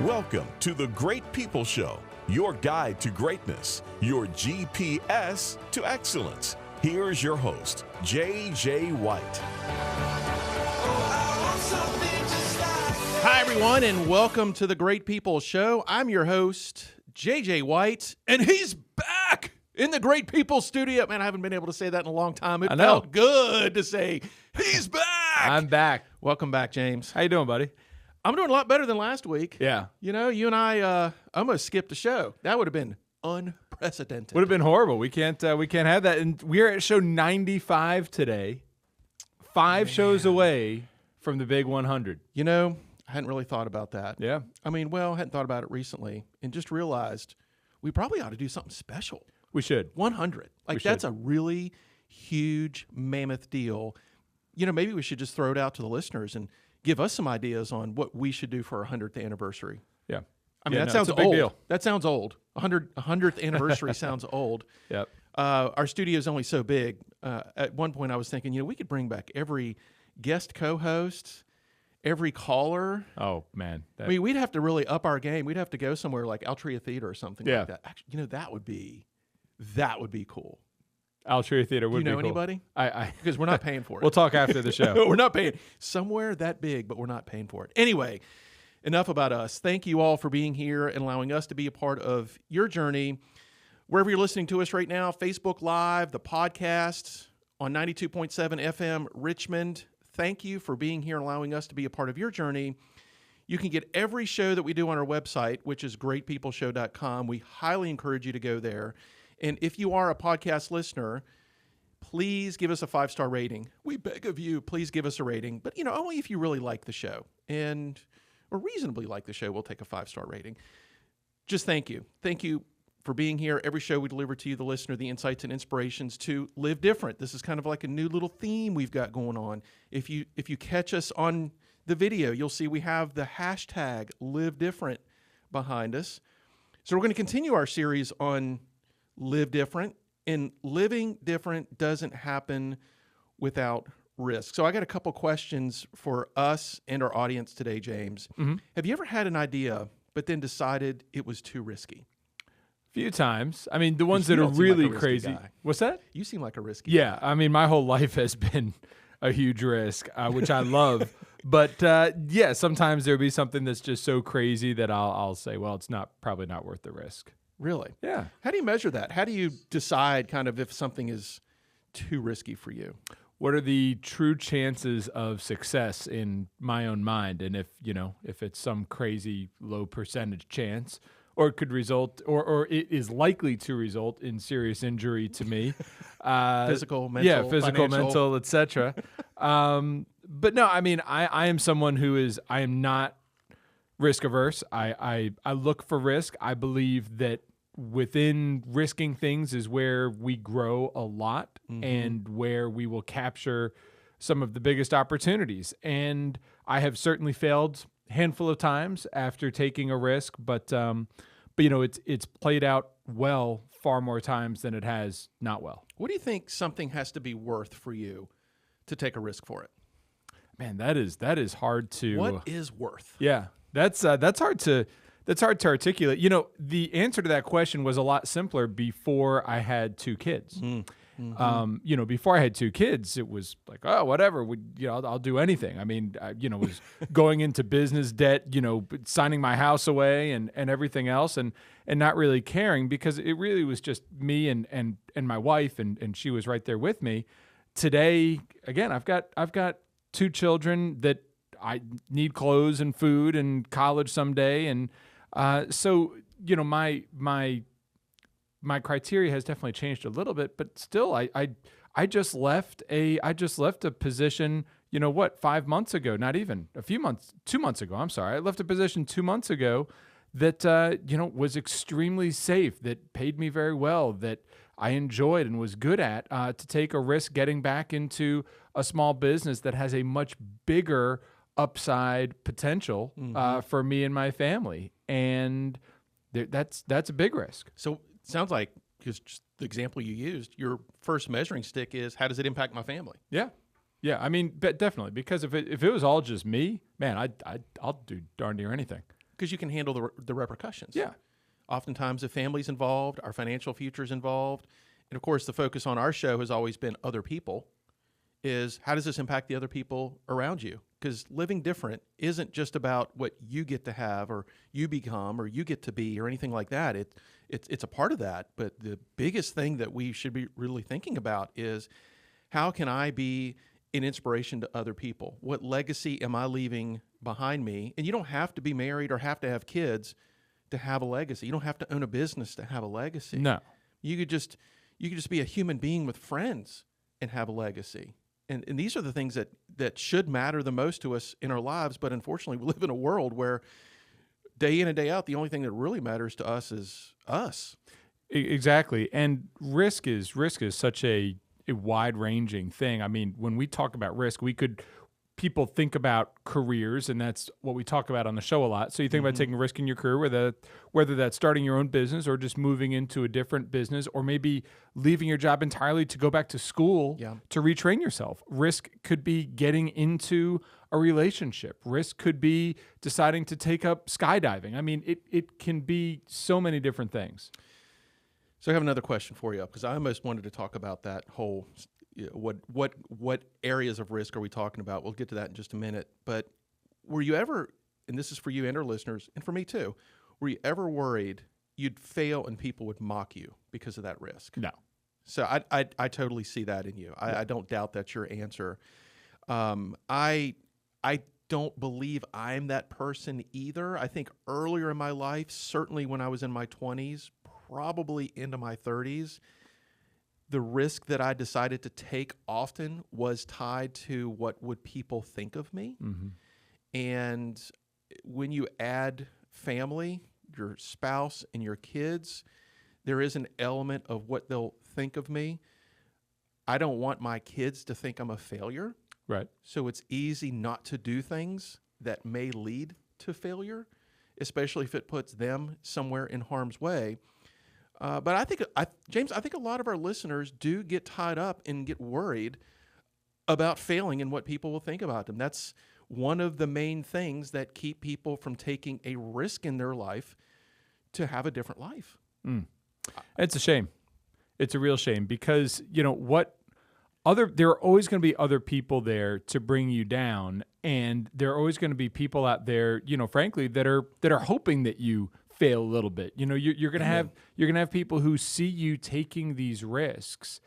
Welcome to the Great People Show, your guide to greatness, your GPS to excellence. Here's your host, J.J. White. Hi, everyone, and welcome to the Great People Show. I'm your host, J.J. White, and he's back in the Great People studio. Man, I haven't been able to say that in a long time. It felt good to say, he's back. I'm back. Welcome back, James. How you doing, buddy? I'm doing a lot better than last week. Yeah. You know, you and I almost skipped a show. That would have been unprecedented. Would have been horrible. We can't have that. And we're at show 95 today. Five shows away from the big 100. You know, I hadn't really thought about that. Yeah. I mean, well, I hadn't thought about it recently and just realized we probably ought to do something special. We should. 100. Like, that's a really huge, mammoth deal. You know, maybe we should just throw it out to the listeners and give us some ideas on what we should do for our 100th anniversary. Yeah. I mean, that sounds old. Deal. That sounds old. 100th anniversary sounds old. Yep. Our studio is only so big. At one point, I was thinking, you know, we could bring back every guest co-host, every caller. Oh, man. I mean, we'd have to really up our game. We'd have to go somewhere like Altria Theater or something like that. Actually, you know, that would be cool. Altria Theater would be cool. Do you know anybody? Because we're not paying for it. We'll talk after the show. We're not paying. Somewhere that big, but we're not paying for it. Anyway, enough about us. Thank you all for being here and allowing us to be a part of your journey. Wherever you're listening to us right now, Facebook Live, the podcast on 92.7 FM Richmond. Thank you for being here and allowing us to be a part of your journey. You can get every show that we do on our website, which is greatpeopleshow.com. We highly encourage you to go there. And if you are a podcast listener, please give us a 5-star rating. We beg of you, please give us a rating. But, you know, only if you really like the show or reasonably like the show, we'll take a 5-star rating. Just thank you. Thank you for being here. Every show we deliver to you, the listener, the insights and inspirations to live different. This is kind of like a new little theme we've got going on. If you catch us on the video, you'll see we have the hashtag Live Different behind us. So we're going to continue our series on Live Different, and living different doesn't happen without risk. So I got a couple questions for us and our audience today, James. Mm-hmm. Have you ever had an idea but then decided it was too risky? A few times. I mean, the ones that are really crazy. Guy. What's that? You seem like a risky guy. guy. I mean, my whole life has been a huge risk, which I love. But yeah, sometimes there'll be something that's just so crazy that I'll say, well, it's probably not worth the risk. Really? Yeah. How do you measure that? How do you decide kind of if something is too risky for you? What are the true chances of success in my own mind? And if it's some crazy low percentage chance, or it could result, or it is likely to result in serious injury to me. Physical, mental, physical, financial. mental, etc. But no, I mean, I am someone I am not risk averse. I look for risk. I believe that within risking things is where we grow a lot and where we will capture some of the biggest opportunities. And I have certainly failed a handful of times after taking a risk, but you know, it's played out well far more times than it has not well. What do you think something has to be worth for you to take a risk for it? Man, that is hard to. What is worth? Yeah. That's hard to articulate. You know, the answer to that question was a lot simpler before I had two kids. Mm-hmm. You know, before I had two kids, it was like, oh, whatever. I'll do anything. I mean, was going into business debt, signing my house away and everything else, and not really caring because it really was just me and my wife, and she was right there with me. Today, again, I've got two children that I need clothes and food and college someday. And so, my criteria has definitely changed a little bit, but still I just left a position, 5 months ago, not even 2 months ago. I'm sorry. I left a position 2 months ago that, was extremely safe, that paid me very well, that I enjoyed and was good at, to take a risk getting back into a small business that has a much bigger upside potential for me and my family. And that's a big risk. So it sounds like, because just the example you used, your first measuring stick is, how does it impact my family? Yeah. I mean, definitely, because if it was all just me, man, I'll do darn near anything. Because you can handle the repercussions. Yeah. Oftentimes, if family's involved, our financial future's involved, and of course, the focus on our show has always been other people, is how does this impact the other people around you? Because living different isn't just about what you get to have or you become or you get to be or anything like that. It's a part of that. But the biggest thing that we should be really thinking about is how can I be an inspiration to other people? What legacy am I leaving behind me? And you don't have to be married or have to have kids to have a legacy. You don't have to own a business to have a legacy. No. You could just be a human being with friends and have a legacy. And these are the things that should matter the most to us in our lives. But unfortunately, we live in a world where day in and day out, the only thing that really matters to us is us. Exactly. And risk is such a wide-ranging thing. I mean, when we talk about risk, people think about careers, and that's what we talk about on the show a lot. So you think about taking a risk in your career, whether that's starting your own business or just moving into a different business, or maybe leaving your job entirely to go back to school to retrain yourself. Risk could be getting into a relationship. Risk could be deciding to take up skydiving. I mean, it can be so many different things. So I have another question for you, because I almost wanted to talk about that whole what areas of risk are we talking about? We'll get to that in just a minute. But were you ever, and this is for you and our listeners, and for me too, were you ever worried you'd fail and people would mock you because of that risk? No. So I totally see that in you. I don't doubt that's your answer. I don't believe I'm that person either. I think earlier in my life, certainly when I was in my 20s, probably into my 30s, the risk that I decided to take often was tied to what would people think of me. Mm-hmm. And when you add family, your spouse, and your kids, there is an element of what they'll think of me. I don't want my kids to think I'm a failure. Right. So it's easy not to do things that may lead to failure, especially if it puts them somewhere in harm's way. But James, I think a lot of our listeners do get tied up and get worried about failing and what people will think about them. That's one of the main things that keep people from taking a risk in their life to have a different life. It's a shame. It's a real shame because, there are always going to be other people there to bring you down, and there are always going to be people out there, frankly, that are hoping that you fail a little bit. You're going to have people who see you taking these risks,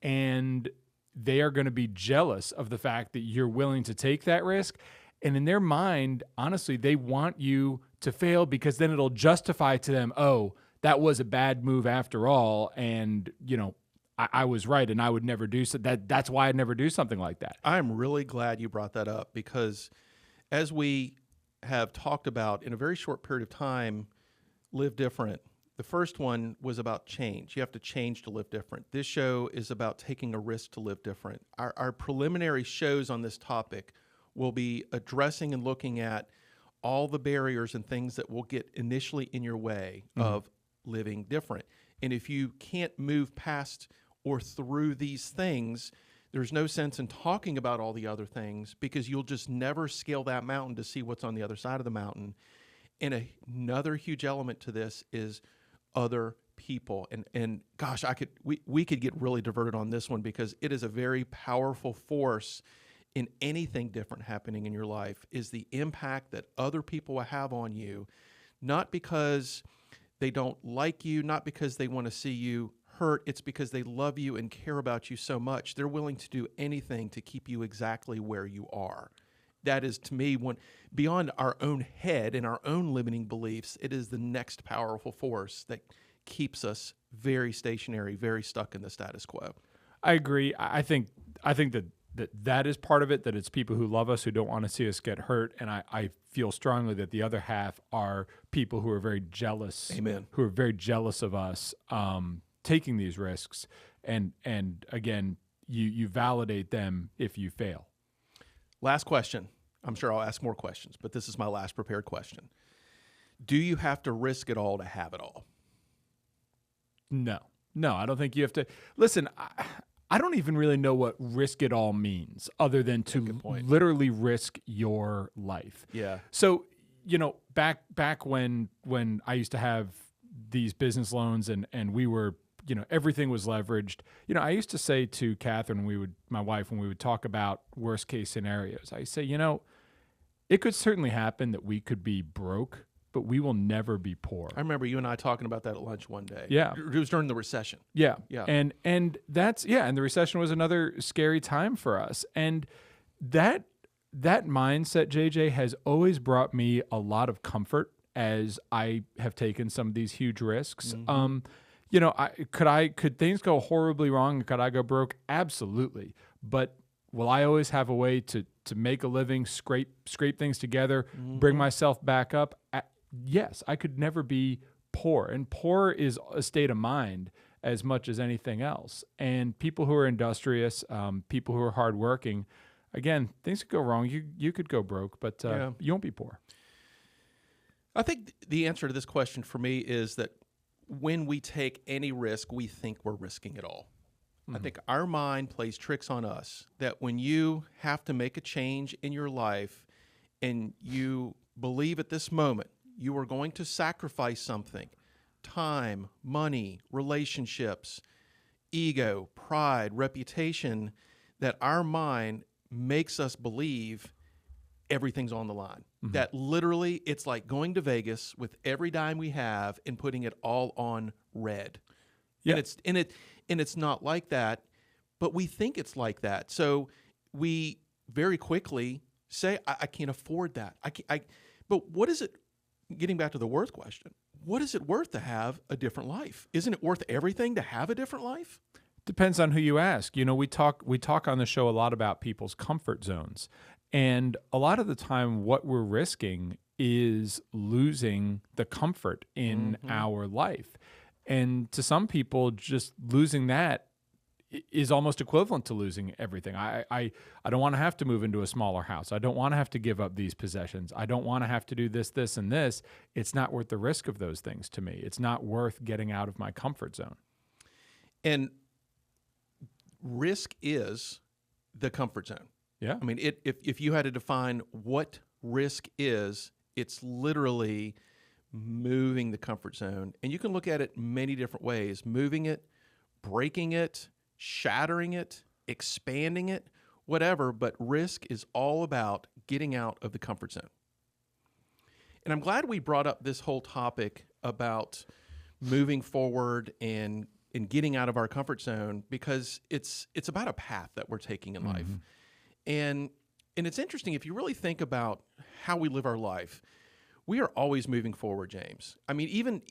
and they are going to be jealous of the fact that you're willing to take that risk. And in their mind, honestly, they want you to fail because then it'll justify to them, oh, that was a bad move after all, and I was right, and I would never do so. That's why I'd never do something like that. I'm really glad you brought that up, because as we have talked about in a very short period of time, Live Different. The first one was about change. You have to change to live different. This show is about taking a risk to live different. Our preliminary shows on this topic will be addressing and looking at all the barriers and things that will get initially in your way of living different. And if you can't move past or through these things, there's no sense in talking about all the other things, because you'll just never scale that mountain to see what's on the other side of the mountain. And another huge element to this is other people. And gosh, we could get really diverted on this one, because it is a very powerful force in anything different happening in your life, is the impact that other people will have on you, not because they don't like you, not because they want to see you hurt. It's because they love you and care about you so much. They're willing to do anything to keep you exactly where you are. That is, to me, beyond our own head and our own limiting beliefs, it is the next powerful force that keeps us very stationary, very stuck in the status quo. I agree. I think that is part of it, that it's people who love us, who don't want to see us get hurt. And I feel strongly that the other half are people who are very jealous. Amen. Who are very jealous of us taking these risks. And again, you validate them if you fail. Last question. I'm sure I'll ask more questions, but this is my last prepared question. Do you have to risk it all to have it all? No, I don't think you have to. Listen, I don't even really know what risk it all means, other than to literally risk your life. Yeah. So, back when I used to have these business loans and we were, everything was leveraged. I used to say to Catherine, my wife, when we would talk about worst case scenarios, I say, it could certainly happen that we could be broke, but we will never be poor. I remember you and I talking about that at lunch one day. Yeah. It was during the recession. Yeah. Yeah. And the recession was another scary time for us. And that mindset, JJ, has always brought me a lot of comfort as I have taken some of these huge risks. Could things go horribly wrong? Could I go broke? Absolutely. But will I always have a way to make a living, scrape things together, bring myself back up? Yes, I could never be poor. And poor is a state of mind as much as anything else. And people who are industrious, people who are hardworking, again, things could go wrong. You could go broke, but you won't be poor. I think the answer to this question for me is that when we take any risk, we think we're risking it all. I think our mind plays tricks on us, that when you have to make a change in your life and you believe at this moment you are going to sacrifice something, time, money, relationships, ego, pride, reputation, that our mind makes us believe everything's on the line. That literally it's like going to Vegas with every dime we have and putting it all on red. Yeah. And it's not like that, but we think it's like that. So we very quickly say, I can't afford that. But what is it, getting back to the worth question, what is it worth to have a different life? Isn't it worth everything to have a different life? Depends on who you ask. We talk on the show a lot about people's comfort zones. And a lot of the time what we're risking is losing the comfort in our life. And to some people, just losing that is almost equivalent to losing everything. I don't want to have to move into a smaller house. I don't want to have to give up these possessions. I don't want to have to do this, this, and this. It's not worth the risk of those things to me. It's not worth getting out of my comfort zone. And risk is the comfort zone. Yeah. I mean, if you had to define what risk is, it's literally moving the comfort zone. And you can look at it many different ways: moving it, breaking it, shattering it, expanding it, whatever. But risk is all about getting out of the comfort zone. And I'm glad we brought up this whole topic about moving forward and getting out of our comfort zone, because it's about a path that we're taking in life. And it's interesting, if you really think about how we live our life, we are always moving forward, James. I mean, even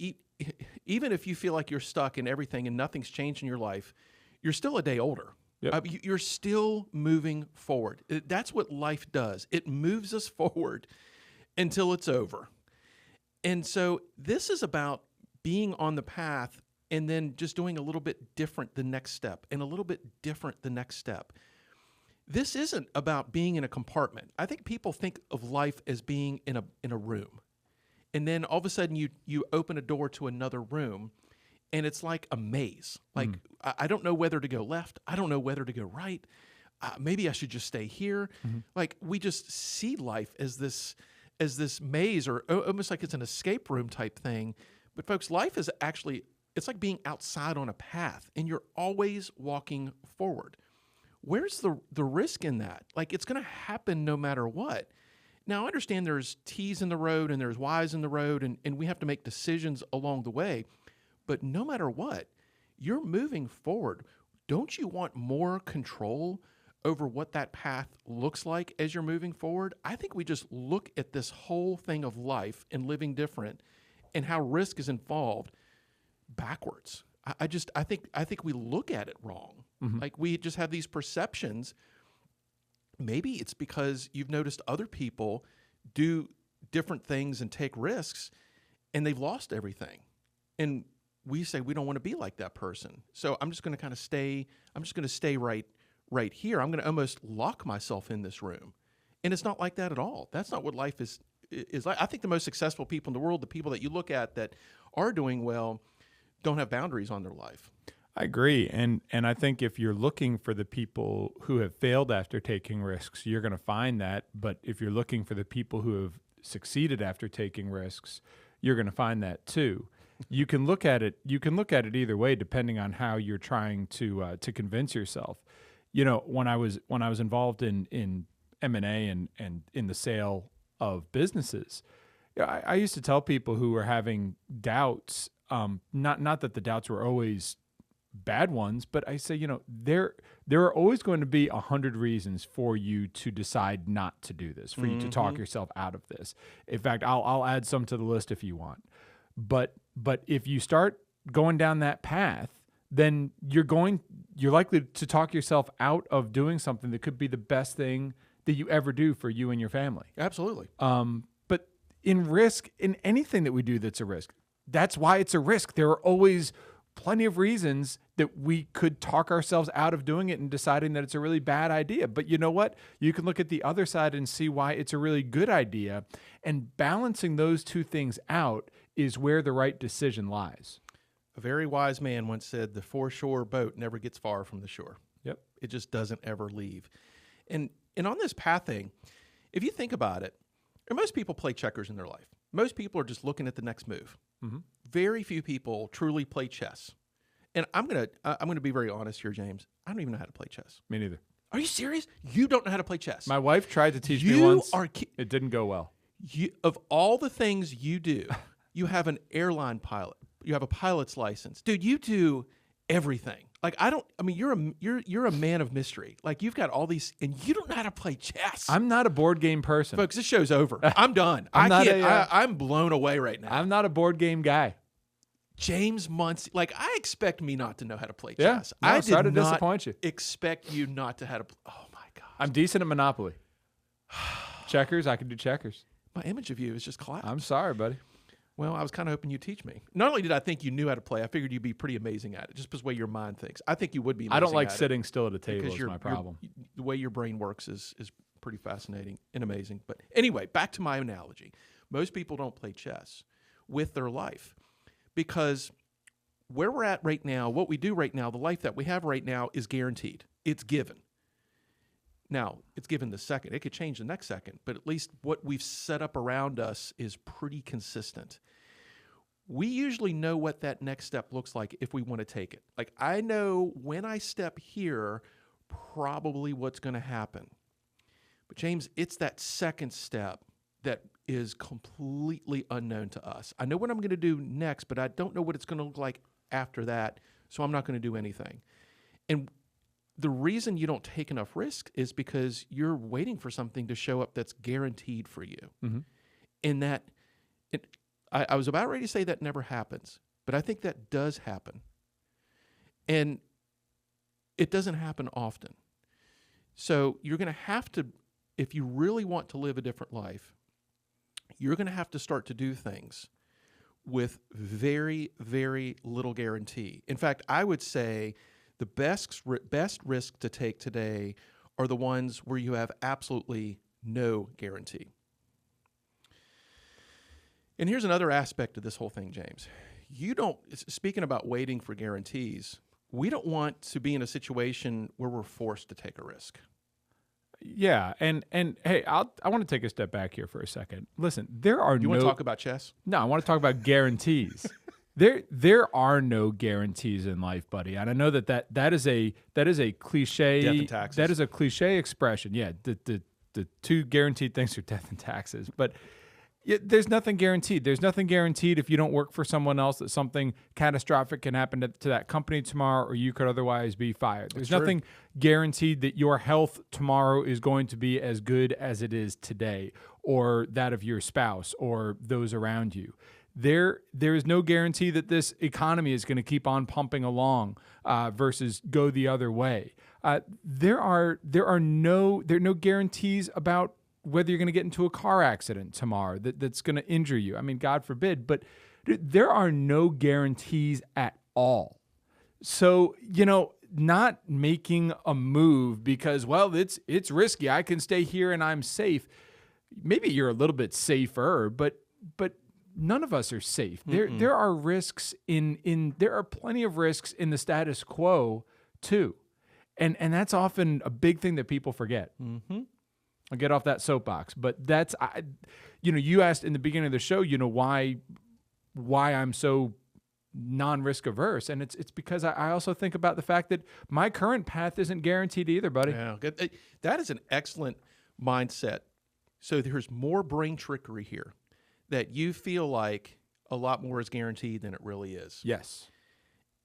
if you feel like you're stuck in everything and nothing's changed in your life, you're still a day older. Yep. You're still moving forward. That's what life does. It moves us forward until it's over. And so this is about being on the path and then just doing a little bit different the next step, and a little bit different the next step. This isn't about being in a compartment. I think people think of life as being in a room. And then all of a sudden you open a door to another room, and it's like a maze. Like, I don't know whether to go left. I don't know whether to go right. Maybe I should just stay here. Like, we just see life as this maze, or almost like it's an escape room type thing. But folks, life is actually, it's like being outside on a path, and you're always walking forward. Where's the risk in that? Like, it's going to happen no matter what. Now, I understand there's T's in the road and there's Y's in the road, and we have to make decisions along the way. But no matter what, you're moving forward. Don't you want more control over what that path looks like as you're moving forward? I think we just look at this whole thing of life and living different and how risk is involved backwards. I think we look at it wrong. Like, we just have these perceptions. Maybe it's because you've noticed other people do different things and take risks, and they've lost everything. And we say we don't want to be like that person. So I'm just going to kind of stay. I'm just going to stay right here. I'm going to almost lock myself in this room. And it's not like that at all. That's not what life is like. I think the most successful people in the world, the people that you look at that are doing well, don't have boundaries on their life. I agree. And I think if you're looking for the people who have failed after taking risks, you're going to find that. But if you're looking for the people who have succeeded after taking risks, you're going to find that too. You can look at it either way, depending on how you're trying to convince yourself. You know, when I was involved in M&A and in the sale of businesses, I used to tell people who were having doubts, not that the doubts were always bad ones, but I say, you know, there are always going to be 100 reasons for you to decide not to do this, for you to talk yourself out of this. In fact, I'll add some to the list if you want. But if you start going down that path, then you're likely to talk yourself out of doing something that could be the best thing that you ever do for you and your family. Absolutely. But in anything that we do that's a risk, that's why it's a risk. There are always plenty of reasons that we could talk ourselves out of doing it and deciding that it's a really bad idea. But you know what? You can look at the other side and see why it's a really good idea. And balancing those two things out is where the right decision lies. A very wise man once said, the foreshore boat never gets far from the shore. Yep. It just doesn't ever leave. And on this path thing, if you think about it, most people play checkers in their life. Most people are just looking at the next move. Mm-hmm. Very few people truly play chess. And I'm gonna be very honest here, James. I don't even know how to play chess. Me neither. Are you serious? You don't know how to play chess? My wife tried to teach me once. It didn't go well. Of all the things you do, you have an airline pilot. You have a pilot's license. Dude, you do everything. Like, you're a man of mystery. Like, you've got all these, and you don't know how to play chess. I'm not a board game person. Folks, this show's over. I'm done. I'm blown away right now. I'm not a board game guy. James Muncie, like, I expect me not to know how to play Yeah, chess. no, I sorry to did not disappoint you. expect you not to have to. Oh my gosh. I'm decent at Monopoly. Checkers, I can do checkers. My image of you is just collapsed. I'm sorry, buddy. Well, I was kind of hoping you'd teach me. Not only did I think you knew how to play, I figured you'd be pretty amazing at it, just because the way your mind thinks. I think you would be amazing I don't like at sitting still at a table is my problem. The way your brain works is pretty fascinating and amazing. But anyway, back to my analogy. Most people don't play chess with their life because where we're at right now, what we do right now, the life that we have right now is guaranteed. It's given. Now, it's given the second. It could change the next second, but at least what we've set up around us is pretty consistent. We usually know what that next step looks like if we want to take it. Like, I know when I step here, probably what's going to happen. But James, it's that second step that is completely unknown to us. I know what I'm going to do next, but I don't know what it's going to look like after that, so I'm not going to do anything. And the reason you don't take enough risk is because you're waiting for something to show up that's guaranteed for you. Mm-hmm. And that, I was about ready to say that never happens, but I think that does happen. And it doesn't happen often. So you're going to have to, if you really want to live a different life, you're going to have to start to do things with very, very little guarantee. In fact, I would say the best risk to take today are the ones where you have absolutely no guarantee. And here's another aspect of this whole thing, James. Speaking about waiting for guarantees, we don't want to be in a situation where we're forced to take a risk. Yeah, and hey, I want to take a step back here for a second. Listen, there are You want to talk about chess? No, I want to talk about guarantees. There are no guarantees in life, buddy. And I know that is a cliche. Death and taxes. That is a cliche expression. Yeah, the two guaranteed things are death and taxes. But there's nothing guaranteed. There's nothing guaranteed if you don't work for someone else that something catastrophic can happen to that company tomorrow, or you could otherwise be fired. There's nothing guaranteed that your health tomorrow is going to be as good as it is today, or that of your spouse or those around you. There is no guarantee that this economy is going to keep on pumping along versus go the other way. There are no guarantees about whether you're going to get into a car accident tomorrow that's going to injure you. I mean, God forbid, but there are no guarantees at all. So, not making a move because, well, it's risky. I can stay here and I'm safe. Maybe you're a little bit safer, but none of us are safe. There are risks there are plenty of risks in the status quo too. And that's often a big thing that people forget. Mm-hmm. I'll get off that soapbox. But that's, you asked in the beginning of the show, why I'm so non-risk averse. And it's because I also think about the fact that my current path isn't guaranteed either, buddy. Yeah, good. That is an excellent mindset. So there's more brain trickery here, that you feel like a lot more is guaranteed than it really is. Yes.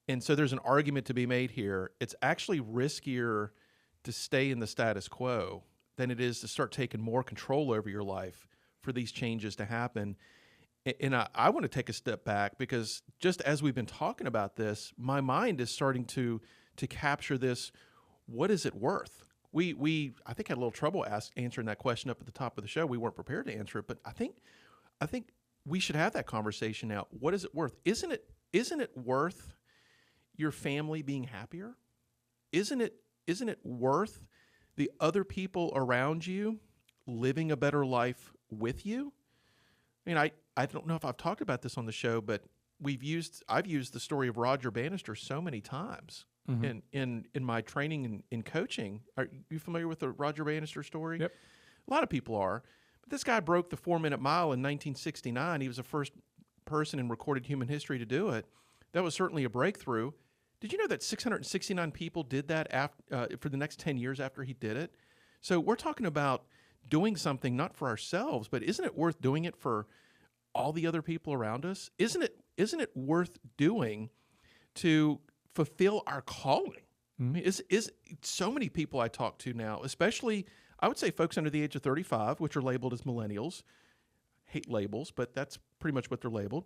And so there's an argument to be made here. It's actually riskier to stay in the status quo than it is to start taking more control over your life for these changes to happen. And I want to take a step back, because just as we've been talking about this, my mind is starting to capture this. What is it worth? We I think had a little trouble answering that question up at the top of the show. We weren't prepared to answer it, but I think we should have that conversation now. What is it worth? Isn't it worth your family being happier? Isn't it worth the other people around you living a better life with you? I mean, I don't know if I've talked about this on the show, but I've used the story of Roger Bannister so many times in my training and in coaching. Are you familiar with the Roger Bannister story? Yep. A lot of people are. But this guy broke the 4-minute mile in 1969. He was the first person in recorded human history to do it. That was certainly a breakthrough. Did you know that 669 people did that for the next 10 years after he did it? So we're talking about doing something not for ourselves, but isn't it worth doing it for all the other people around us? Isn't it worth doing to fulfill our calling? I mean, is so many people I talk to now, especially I would say folks under the age of 35, which are labeled as millennials, hate labels, but that's pretty much what they're labeled,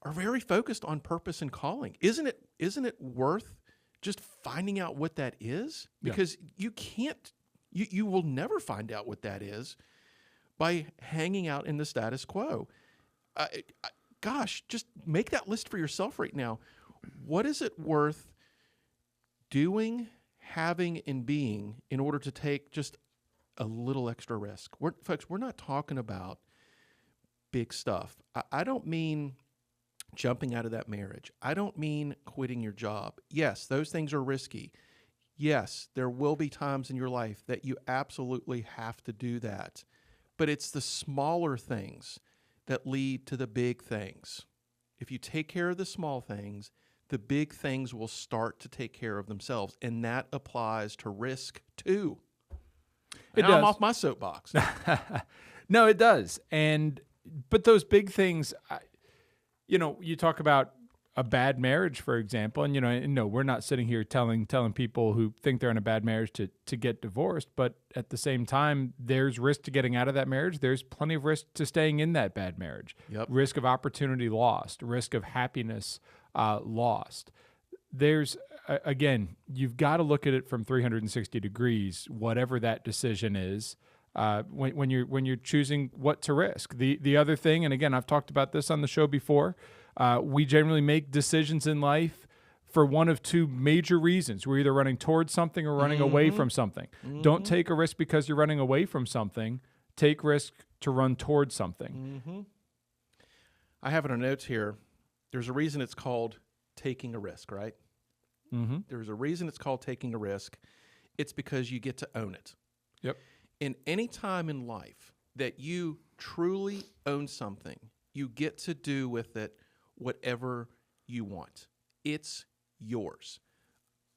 are very focused on purpose and calling. Isn't it worth just finding out what that is? Because you will never find out what that is by hanging out in the status quo. Gosh, just make that list for yourself right now. What is it worth doing, having, and being in order to take just a little extra risk? Folks, we're not talking about big stuff. I don't mean jumping out of that marriage. I don't mean quitting your job. Yes, those things are risky. Yes, there will be times in your life that you absolutely have to do that. But it's the smaller things that lead to the big things. If you take care of the small things, the big things will start to take care of themselves. And that applies to risk too. I'm off my soapbox. No, it does. But those big things, you talk about a bad marriage, for example, and no, we're not sitting here telling people who think they're in a bad marriage to get divorced, but at the same time, there's risk to getting out of that marriage. There's plenty of risk to staying in that bad marriage. Yep. Risk of opportunity lost, risk of happiness lost. There's again, you've got to look at it from 360 degrees, whatever that decision is. When you're choosing what to risk. The other thing, and again, I've talked about this on the show before, we generally make decisions in life for one of two major reasons. We're either running towards something or running away from something. Don't take a risk because you're running away from something. Take risk to run towards something. I have in our notes here, there's a reason it's called taking a risk, right? There's a reason it's called taking a risk. It's because you get to own it. Yep. In any time in life that you truly own something, you get to do with it whatever you want. It's yours.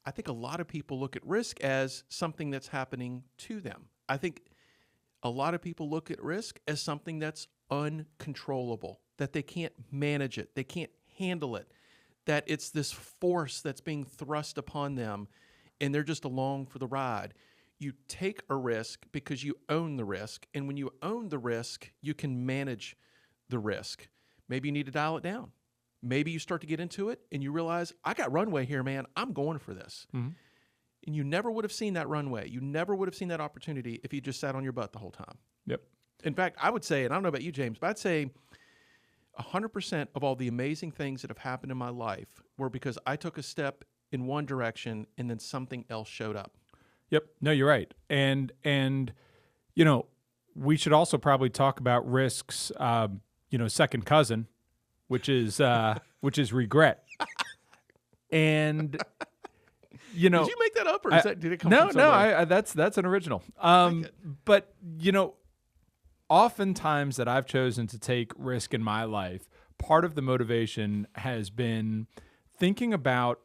I think a lot of people look at risk as something that's happening to them. I think a lot of people look at risk as something that's uncontrollable, that they can't manage it, they can't handle it, that it's this force that's being thrust upon them, and they're just along for the ride. You take a risk because you own the risk, and when you own the risk, you can manage the risk. Maybe you need to dial it down. Maybe you start to get into it, and you realize, I got runway here, man. I'm going for this. And you never would have seen that runway. You never would have seen that opportunity if you just sat on your butt the whole time. Yep. In fact, I would say, and I don't know about you, James, but I'd say 100% of all the amazing things that have happened in my life were because I took a step in one direction, and then something else showed up. Yep. No, you're right. And we should also probably talk about risks, second cousin, which is regret. And you know, did you make that up, or did it come no, from somewhere? no, that's an original. it. But you know, oftentimes that I've chosen to take risk in my life, part of the motivation has been thinking about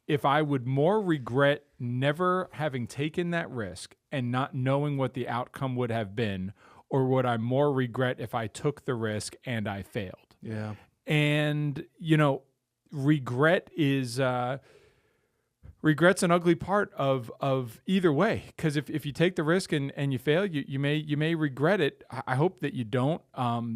if I would more regret never having taken that risk and not knowing what the outcome would have been, or would I more regret if I took the risk and I failed? Yeah. And, you know, regret's an ugly part of either way, because if you take the risk and you fail, you may regret it. I hope that you don't.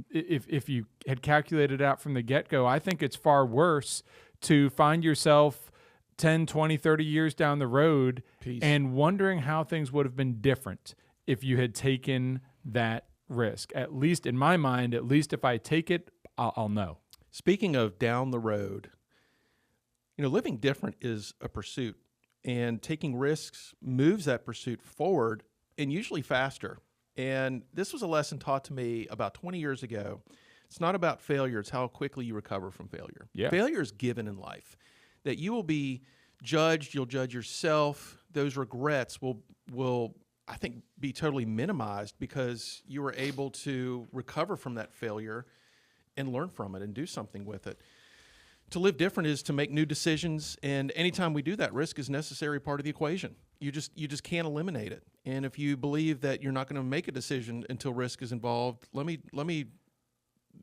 If you had calculated it out from the get-go, I think it's far worse to find yourself 10, 20, 30 years down the road and wondering how things would have been different if you had taken that risk. At least in my mind, at least if I take it, I'll know. Speaking of down the road, you know, living different is a pursuit, and taking risks moves that pursuit forward, and usually faster. And this was a lesson taught to me about 20 years ago. It's not about failure, it's how quickly you recover from failure. Yeah. Failure is given in life. That you will be judged, you'll judge yourself. Those regrets will I think be totally minimized because you were able to recover from that failure and learn from it and do something with it. To live different is to make new decisions, and anytime we do that, risk is a necessary part of the equation. You just can't eliminate it. And if you believe that you're not going to make a decision until risk is involved, let me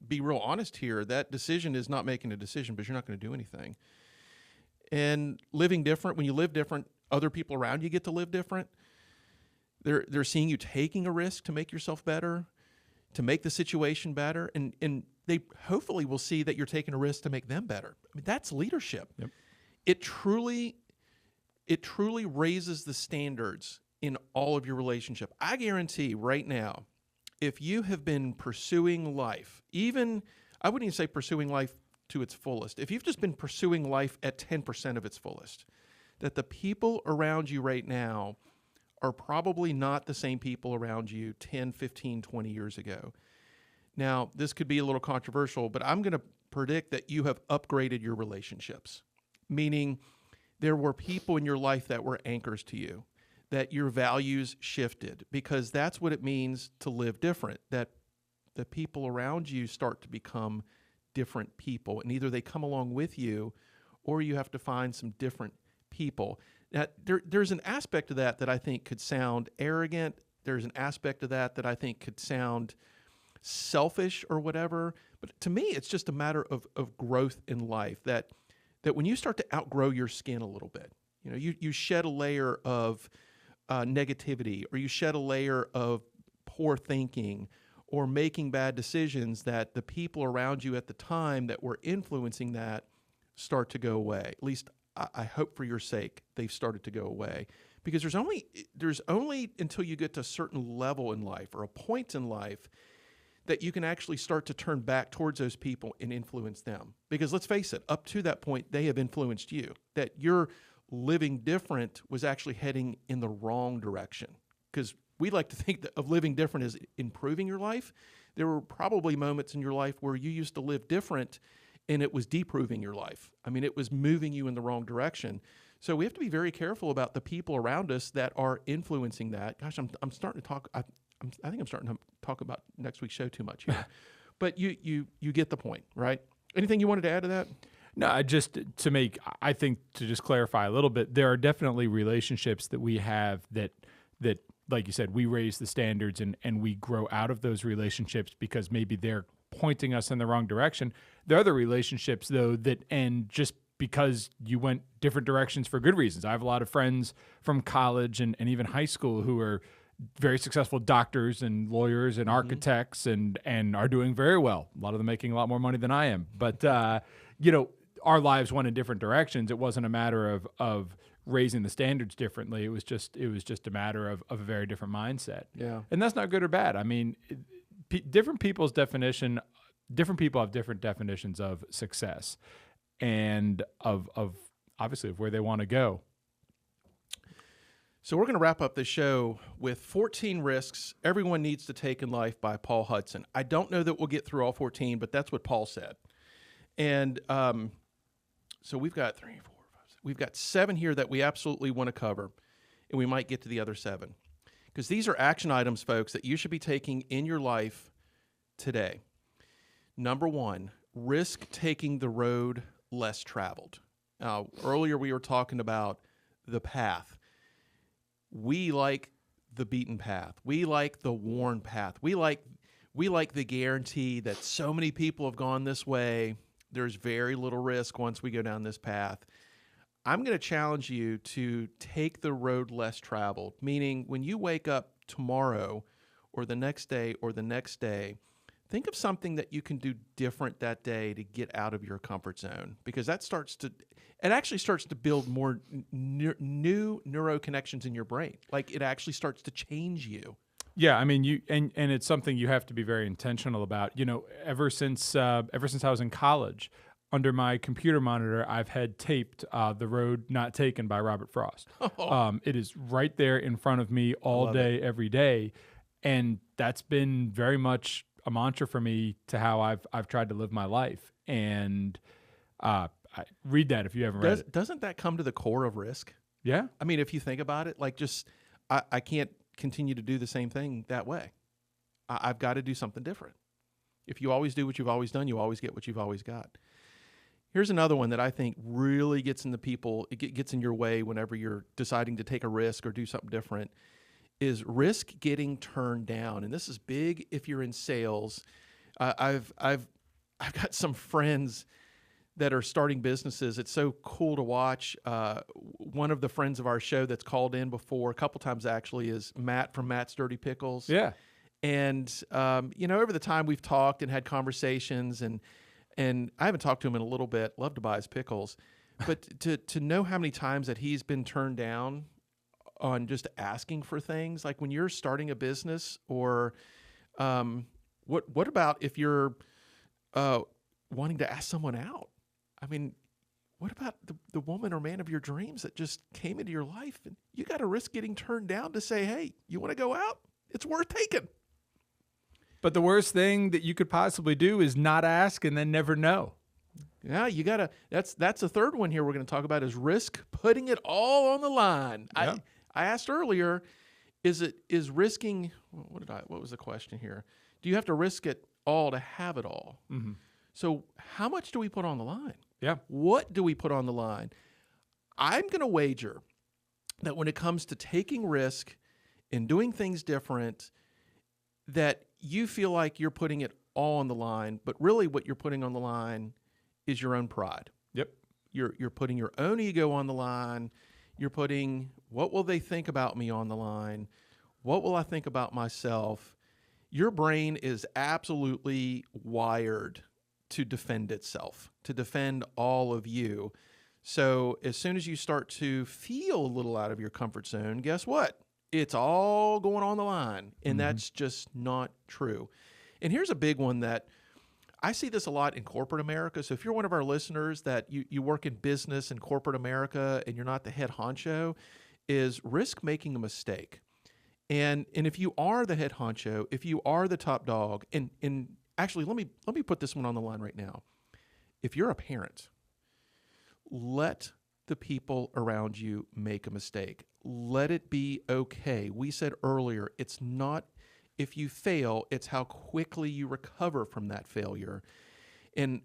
be real honest here. That decision is not making a decision, because you're not going to do anything. And living different, when you live different, other people around you get to live different. They're seeing you taking a risk to make yourself better, to make the situation better, and they hopefully will see that you're taking a risk to make them better. I mean, that's leadership. Yep. It truly raises the standards in all of your relationship. I guarantee right now, if you have been pursuing life, even, I wouldn't even say pursuing life to its fullest, if you've just been pursuing life at 10% of its fullest, that the people around you right now are probably not the same people around you 10, 15, 20 years ago. Now, this could be a little controversial, but I'm going to predict that you have upgraded your relationships, meaning there were people in your life that were anchors to you, that your values shifted, because that's what it means to live different, that the people around you start to become different people, and either they come along with you or you have to find some different people. Now, there's an aspect of that I think could sound arrogant. There's an aspect of that I think could sound selfish or whatever. But to me, it's just a matter of growth in life, that when you start to outgrow your skin a little bit, you know, you shed a layer of negativity, or you shed a layer of poor thinking or making bad decisions, that the people around you at the time that were influencing that start to go away. At least I hope for your sake they've started to go away, because there's only until you get to a certain level in life or a point in life that you can actually start to turn back towards those people and influence them. Because let's face it, up to that point, they have influenced you. That your living different was actually heading in the wrong direction. Because we like to think of living different as improving your life. There were probably moments in your life where you used to live different and it was deproving your life. I mean, it was moving you in the wrong direction. So we have to be very careful about the people around us that are influencing that. Gosh, I'm starting to talk. I think I'm starting to talk about next week's show too much here. But you get the point, right? Anything you wanted to add to that? No, I think to just clarify a little bit, there are definitely relationships that we have that like you said, we raise the standards and we grow out of those relationships because maybe they're pointing us in the wrong direction. There are other relationships, though, that end just because you went different directions for good reasons. I have a lot of friends from college and even high school who are very successful doctors and lawyers and architects and are doing very well. A lot of them making a lot more money than I am. But, our lives went in different directions. It wasn't a matter of raising the standards differently. It was just a matter of a very different mindset. Yeah. And that's not good or bad. I mean, different people have different definitions of success and of obviously of where they want to go. So we're going to wrap up this show with 14 risks everyone needs to take in life by Paul Hudson. I don't know that we'll get through all 14, but that's what Paul said. And so we've got 3, 4, 5, 6, we've got 7 here that we absolutely want to cover, and we might get to the other 7. Because these are action items, folks, that you should be taking in your life today. Number 1, risk taking the road less traveled. Now, earlier we were talking about the path. We like the beaten path. We like the worn path. We like the guarantee that so many people have gone this way. There's very little risk once we go down this path. I'm going to challenge you to take the road less traveled, meaning when you wake up tomorrow or the next day, think of something that you can do different that day to get out of your comfort zone, because it actually starts to build more new neuro connections in your brain. Like, it actually starts to change you. Yeah, I mean, and it's something you have to be very intentional about. You know, ever since I was in college, under my computer monitor, I've had taped "The Road Not Taken" by Robert Frost. It is right there in front of me all day, every day, and that's been very much a mantra for me to how I've tried to live my life. And I read that if you haven't read it. Doesn't that come to the core of risk? Yeah, I mean, if you think about it, like, just I can't continue to do the same thing that way. I've got to do something different. If you always do what you've always done, you always get what you've always got. Here's another one that I think really gets in your way whenever you're deciding to take a risk or do something different, is risk getting turned down. And this is big if you're in sales. I've got some friends that are starting businesses. It's so cool to watch. One of the friends of our show that's called in before, a couple times actually, is Matt from Matt's Dirty Pickles. Yeah. And, over the time we've talked and had conversations, and I haven't talked to him in a little bit. Love to buy his pickles. But to know how many times that he's been turned down on just asking for things, like when you're starting a business, or what about if you're wanting to ask someone out? I mean, what about the woman or man of your dreams that just came into your life, and you got to risk getting turned down to say, hey, you want to go out? It's worth taking. But the worst thing that you could possibly do is not ask and then never know. Yeah, you got to, that's the third one here we're going to talk about, is risk putting it all on the line. Yeah. I asked earlier, is risking, what was the question here? Do you have to risk it all to have it all? Mm-hmm. So how much do we put on the line? Yeah. What do we put on the line? I'm going to wager that when it comes to taking risk and doing things different, that you feel like you're putting it all on the line, but really what you're putting on the line is your own pride. Yep. You're putting your own ego on the line. You're putting, what will they think about me, on the line? What will I think about myself? Your brain is absolutely wired to defend itself, to defend all of you. So as soon as you start to feel a little out of your comfort zone, guess what? It's all going on the line, and that's just not true. And here's a big one that I see this a lot in corporate America. So if you're one of our listeners that you work in business in corporate America and you're not the head honcho, is risk making a mistake. And if you are the head honcho, if you are the top dog, and actually let me put this one on the line right now. If you're a parent, let the people around you make a mistake. Let it be okay. We said earlier, it's not if you fail, it's how quickly you recover from that failure. And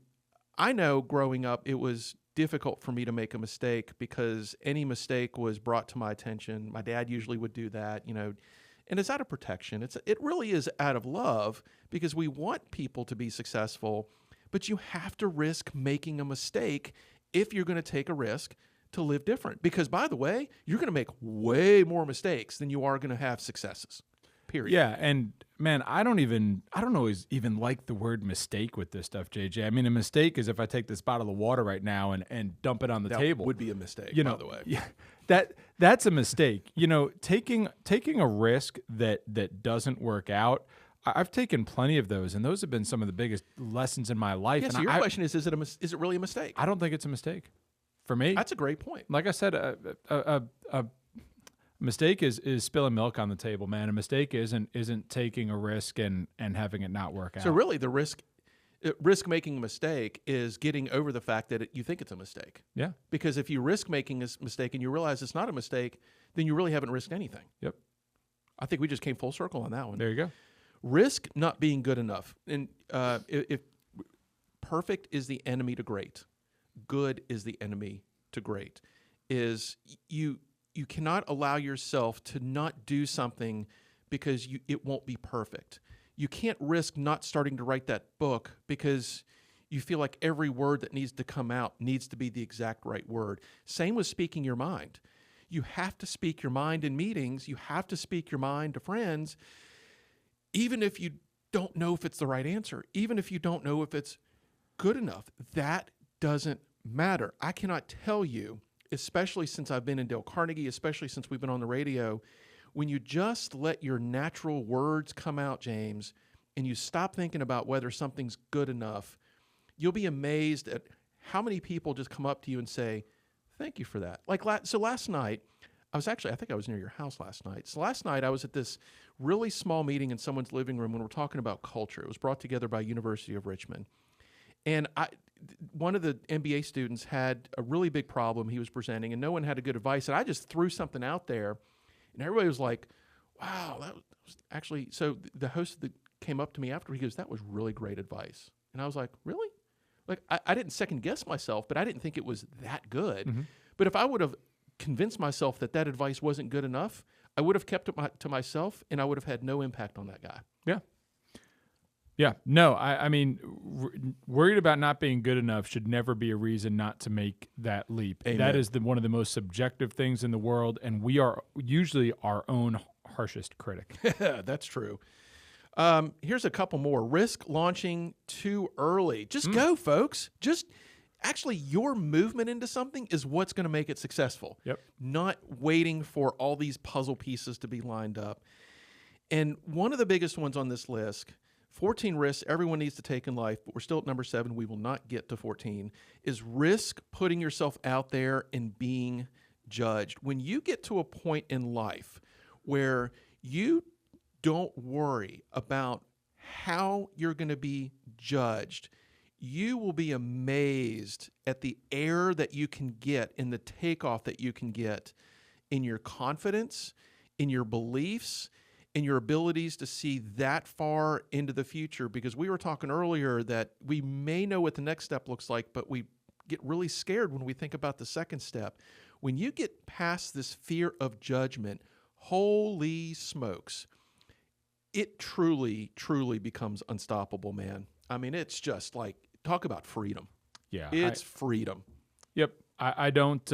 I know growing up, it was difficult for me to make a mistake because any mistake was brought to my attention. My dad usually would do that, and it's out of protection. It really is out of love, because we want people to be successful, but you have to risk making a mistake if you're going to take a risk to live different. Because, by the way, you're going to make way more mistakes than you are going to have successes. Period. Yeah, and man, I don't always even like the word mistake with this stuff, JJ. I mean, a mistake is if I take this bottle of water right now and dump it on the table. That would be a mistake, by the way. Yeah, that's a mistake. Taking a risk that doesn't work out. I've taken plenty of those, and those have been some of the biggest lessons in my life. Yeah, so your question is it really a mistake? I don't think it's a mistake. For me, that's a great point. Like I said, a mistake is spilling milk on the table, man. A mistake isn't taking a risk and having it not work out. So really, the risk risk making a mistake is getting over the fact that you think it's a mistake. Yeah. Because if you risk making a mistake and you realize it's not a mistake, then you really haven't risked anything. Yep. I think we just came full circle on that one. There you go. Risk not being good enough. And if perfect is the enemy to great, good is the enemy to great. Is you cannot allow yourself to not do something because it won't be perfect. You can't risk not starting to write that book because you feel like every word that needs to come out needs to be the exact right word. Same with speaking your mind. You have to speak your mind in meetings. You have to speak your mind to friends, even if you don't know if it's the right answer, even if you don't know if it's good enough. That doesn't matter. I cannot tell you, especially since I've been in Dale Carnegie, especially since we've been on the radio, when you just let your natural words come out, James, and you stop thinking about whether something's good enough, you'll be amazed at how many people just come up to you and say, thank you for that. So last night, I think I was near your house last night. So last night I was at this really small meeting in someone's living room when we're talking about culture. It was brought together by University of Richmond. And one of the MBA students had a really big problem he was presenting, and no one had a good advice. And I just threw something out there, and everybody was like, wow, that was actually, so the host came up to me after, he goes, that was really great advice. And I was like, really? Like, I didn't second guess myself, but I didn't think it was that good. Mm-hmm. But if I would have convinced myself that advice wasn't good enough, I would have kept it to myself, and I would have had no impact on that guy. Yeah. Yeah. No, I mean, worried about not being good enough should never be a reason not to make that leap. Amen. That is one of the most subjective things in the world, and we are usually our own harshest critic. That's true. Here's a couple more. Risk launching too early. Just go, folks. Actually, your movement into something is what's going to make it successful. Yep. Not waiting for all these puzzle pieces to be lined up. And one of the biggest ones on this list, 14 risks everyone needs to take in life, but we're still at number 7. We will not get to 14, is risk putting yourself out there and being judged. When you get to a point in life where you don't worry about how you're going to be judged, you will be amazed at the air that you can get and the takeoff that you can get in your confidence, in your beliefs, in your abilities to see that far into the future. Because we were talking earlier that we may know what the next step looks like, but we get really scared when we think about the second step. When you get past this fear of judgment, holy smokes, it truly, truly becomes unstoppable, man. I mean, it's just like, talk about freedom. Yeah. It's freedom. Yep. I don't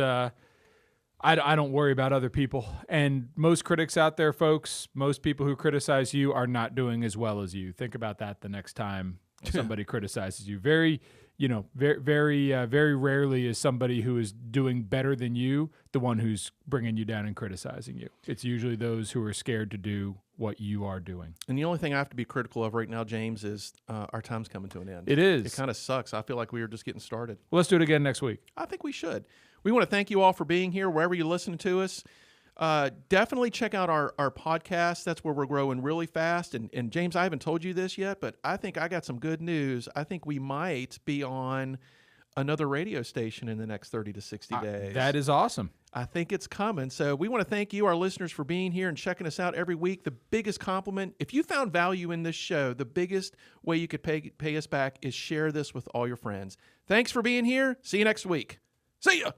worry about other people. And most critics out there, folks, most people who criticize you are not doing as well as you. Think about that the next time somebody criticizes you. Very rarely is somebody who is doing better than you the one who's bringing you down and criticizing you. It's usually those who are scared to do what you are doing. And the only thing I have to be critical of right now, James, is our time's coming to an end. It is. It kind of sucks. I feel like we are just getting started. Well, let's do it again next week. I think we should. We want to thank you all for being here, wherever you listen to us. Definitely check out our podcast. That's where we're growing really fast. And James, I haven't told you this yet, but I think I got some good news. I think we might be on another radio station in the next 30 to 60 days. That is awesome. I think it's coming. So we want to thank you, our listeners, for being here and checking us out every week. The biggest compliment, if you found value in this show, the biggest way you could pay us back is share this with all your friends. Thanks for being here. See you next week. See ya.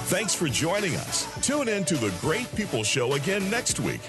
Thanks for joining us. Tune in to The Great People Show again next week.